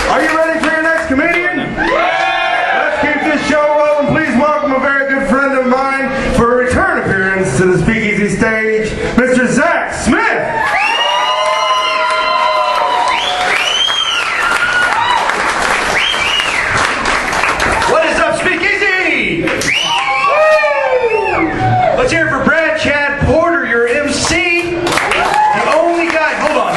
Are you ready for your next comedian? Let's keep this show rolling. Please welcome a very good friend of mine for a return appearance to the Speakeasy stage, Mr. Zach Smith. What is up, Speakeasy? Let's hear it for Brad Chad Porter, your MC. The only guy, hold on.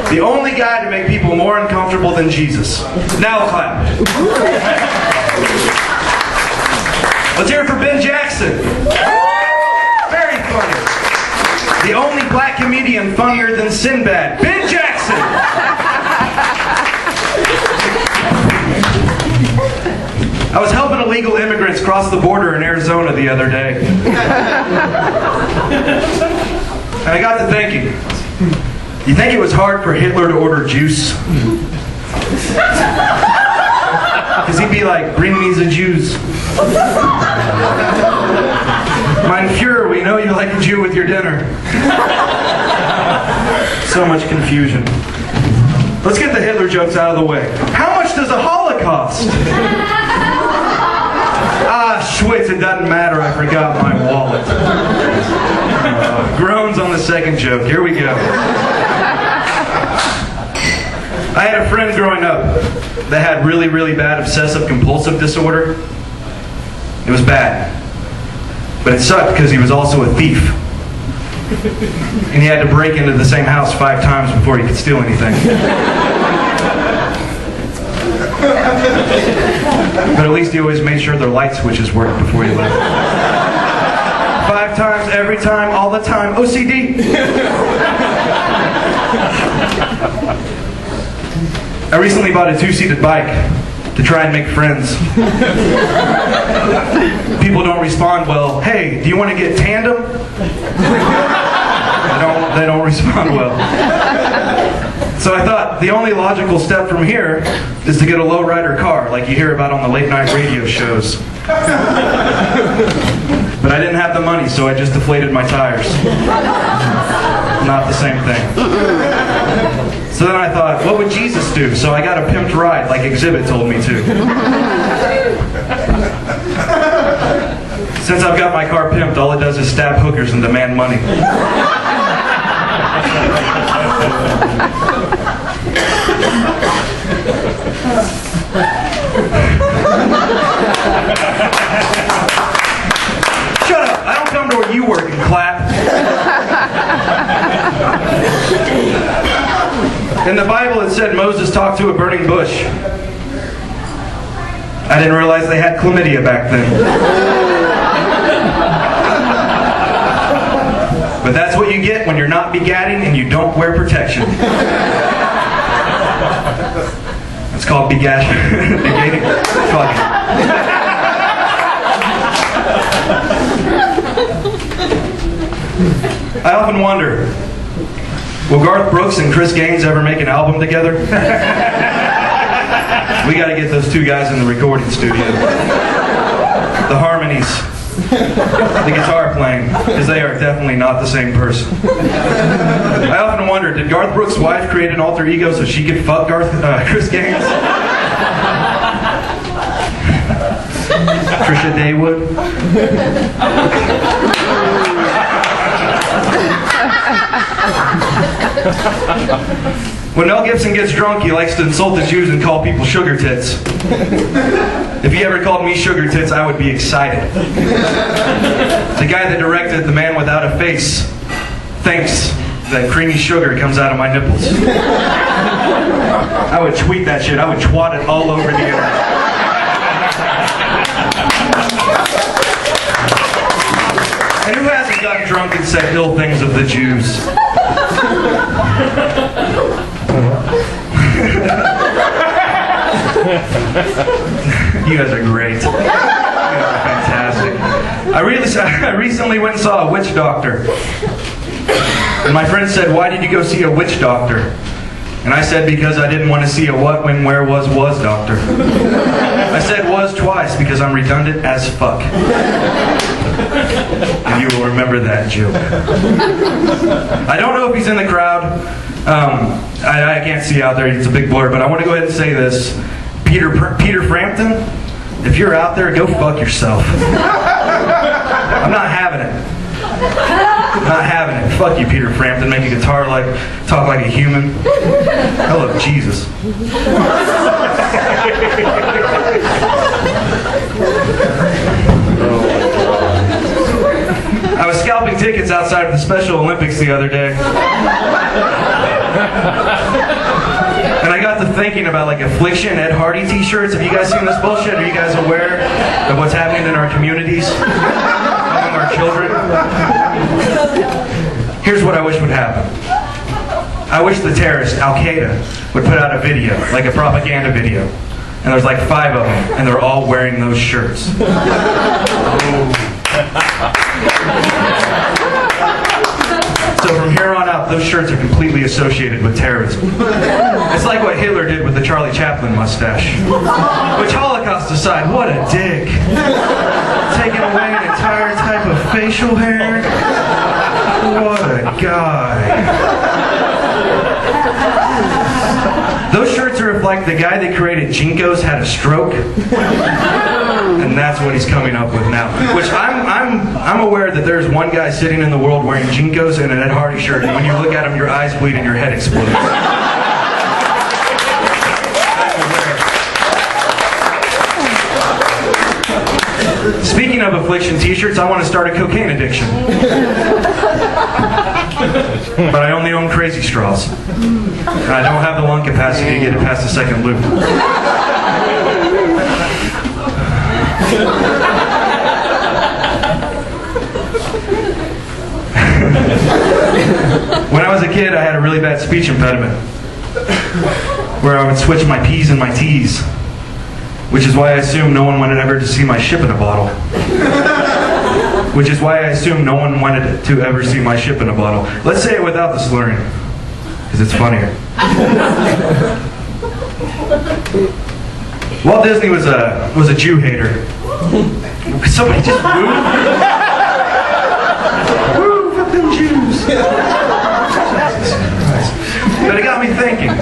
The only guy to make people more uncomfortable than Jesus. Now we'll clap. Let's hear it for Ben Jackson. Very funny. The only black comedian funnier than Sinbad. Ben Jackson. I was helping illegal immigrants cross the border in Arizona the other day. And I got to thinking, you think it was hard for Hitler to order juice? Because he'd be like, bring me the Jews. Mein Fuhrer, we know you like a Jew with your dinner. So much confusion. Let's get the Hitler jokes out of the way. How much does a Holocaust? Schwitz, it doesn't matter, I forgot my wallet. Groans on the second joke, here we go. I had a friend growing up that had really, really bad obsessive-compulsive disorder. It was bad. But it sucked because he was also a thief. And he had to break into the same house 5 times before he could steal anything. But at least he always made sure their light switches worked before he left. 5 times, every time, all the time. OCD! I recently bought a 2-seated bike to try and make friends. People don't respond well. Hey, do you want to get tandem? They don't respond well. So I thought the only logical step from here is to get a lowrider car like you hear about on the late night radio shows. But I didn't have the money, so I just deflated my tires. Not the same thing. So then I thought, what would Jesus do? So I got a pimped ride like Exhibit told me to. Since I've got my car pimped, all it does is stab hookers and demand money. Shut up! I don't come to where you work and clap. In the Bible it said Moses talked to a burning bush. I didn't realize they had chlamydia back then. But that's what you get when you're not begatting and you don't wear protection. It's called begatting. Fuck. I often wonder, will Garth Brooks and Chris Gaines ever make an album together? We gotta get those 2 guys in the recording studio. The harmonies. The guitar playing, because they are definitely not the same person. I often wonder, did Garth Brooks' wife create an alter ego so she could fuck Chris Gaines? Trisha Daywood? When Mel Gibson gets drunk, he likes to insult the Jews and call people sugar tits. If he ever called me sugar tits, I would be excited. The guy that directed The Man Without a Face thinks that creamy sugar comes out of my nipples. I would tweet that shit. I would twat it all over the internet. And who hasn't gotten drunk and said ill things of the Jews? You guys are great. You guys are fantastic. I recently went and saw a witch doctor. And my friend said, why did you go see a witch doctor? And I said, because I didn't want to see a what, when, where, was doctor. I said was twice because I'm redundant as fuck. And you will remember that joke. I don't know if he's in the crowd. I can't see out there. It's a big blur. But I want to go ahead and say this. Peter Frampton, if you're out there, go fuck yourself. I'm not having it. Not having it. Fuck you, Peter Frampton. Make a guitar talk like a human. I love Jesus. I was scalping tickets outside of the Special Olympics the other day. And I got to thinking about like Affliction, Ed Hardy t-shirts. Have you guys seen this bullshit? Are you guys aware of what's happening in our communities? Among our children? Here's what I wish would happen. I wish the terrorist, Al-Qaeda, would put out a video, like a propaganda video. And there's like 5 of them, and they're all wearing those shirts. So from here on out, those shirts are completely associated with terrorism. It's like what Hitler did with the Charlie Chaplin mustache. Which, Holocaust aside, what a dick. Taking away an entire type of facial hair. What a guy. Those shirts are like the guy that created Jinkos had a stroke. And that's what he's coming up with now. Which I'm aware that there's one guy sitting in the world wearing Jinkos and an Ed Hardy shirt, and when you look at him, your eyes bleed and your head explodes. Speaking of Affliction t-shirts, I want to start a cocaine addiction. But I only own Crazy Straws. And I don't have the lung capacity to get it past the second loop. When I was a kid, I had a really bad speech impediment where I would switch my P's and my T's, which is why I assume no one wanted ever to see my ship in a bottle. Which is why I assume no one wanted to ever see my ship in a bottle. Let's say it without the slurring, because it's funnier. Walt Disney was a Jew hater. Somebody just woo. Woo, fuck them Jews. Jesus Christ. But it got me thinking.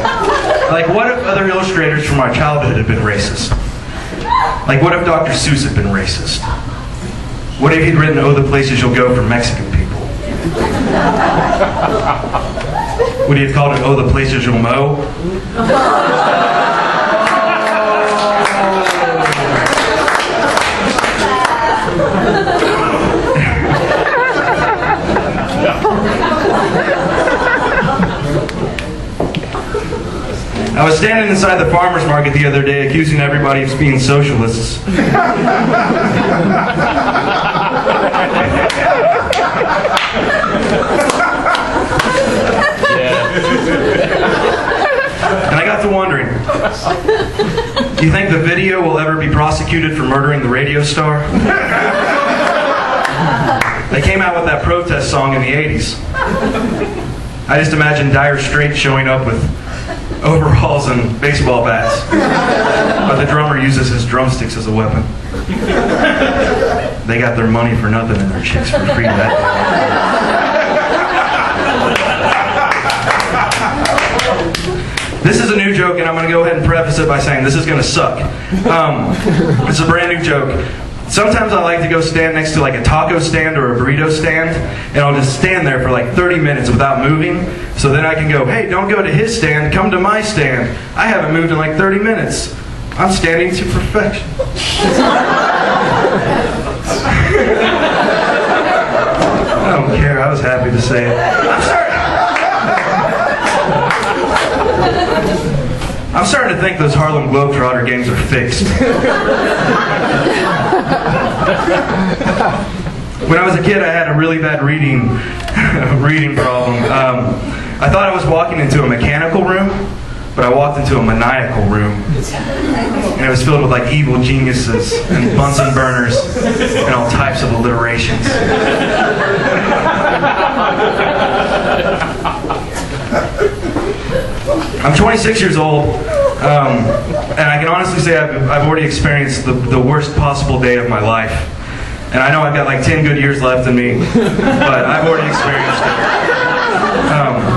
Like, what if other illustrators from our childhood had been racist? Like, what if Dr. Seuss had been racist? What if he'd written, "Oh, the places you'll go" for Mexican people? Would he have called it, "Oh, the places you'll mow"? I was standing inside the farmer's market the other day accusing everybody of being socialists. And I got to wondering, do you think the video will ever be prosecuted for murdering the radio star? They came out with that protest song in the 80s. I just imagine Dire Straits showing up with overalls and baseball bats, but the drummer uses his drumsticks as a weapon. They got their money for nothing and their chicks for free that day. This is a new joke, and I'm going to go ahead and preface it by saying this is going to suck. It's a brand new joke. Sometimes I like to go stand next to like a taco stand or a burrito stand, and I'll just stand there for like 30 minutes without moving, so then I can go, "Hey, don't go to his stand, come to my stand. I haven't moved in like 30 minutes. I'm standing to perfection." I don't care, I was happy to say it. I'm starting to think those Harlem Globetrotter games are fixed. When I was a kid, I had a really bad reading problem. I thought I was walking into a mechanical room, but I walked into a maniacal room. And it was filled with like evil geniuses and Bunsen burners and all types of alliterations. I'm 26 years old, and I can honestly say I've already experienced the worst possible day of my life. And I know I've got like 10 good years left in me, but I've already experienced it.